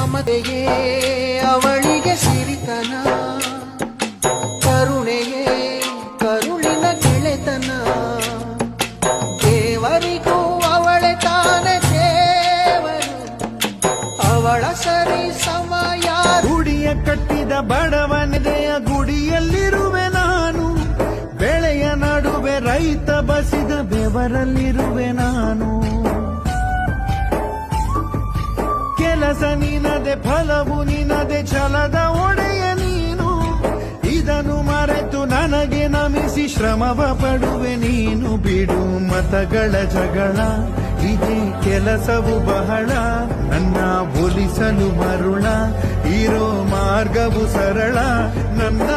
ಮಮತೆಯೇ ಅವಳಿಗೆ ಸಿರಿತನ, ಕರುಣೆಯೇ ಕರುಳಿನ ಗೆಳೆತನ. ದೇವರಿಗೂ ಅವಳೆ ತಾನೆ ದೇವರು, ಅವಳ ಸರಿ ಸಮಯ. ಗುಡಿಯ ಕಟ್ಟಿದ ಬಡವನೆದೆಯ ಗುಡಿಯಲ್ಲಿರುವೆ ನಾನು, ಬೆಳೆಯ ನಡುವೆ ರೈತ ಬಸಿದ ಬೆವರಲ್ಲಿರುವೆ ನಾನು. ಕೆಲಸ ನಿನದೆ ಫಲವು ನಿನದೆ ಛಲದ ಒಡೆಯ ನೀನು, ಇದನ್ನು ಮರೆತು ನನಗೆ ನಮಿಸಿ ಶ್ರಮವ ಪಡುವೆ ನೀನು. ಬಿಡು ಮತಗಳ ಜಗಳ, ಇದೇ ಕೆಲಸವು ಬಹಳ, ನನ್ನ ಒಲಿಸಲು ಮರುಳ, ಇರೋ ಮಾರ್ಗವು ಸರಳ, ನನ್ನ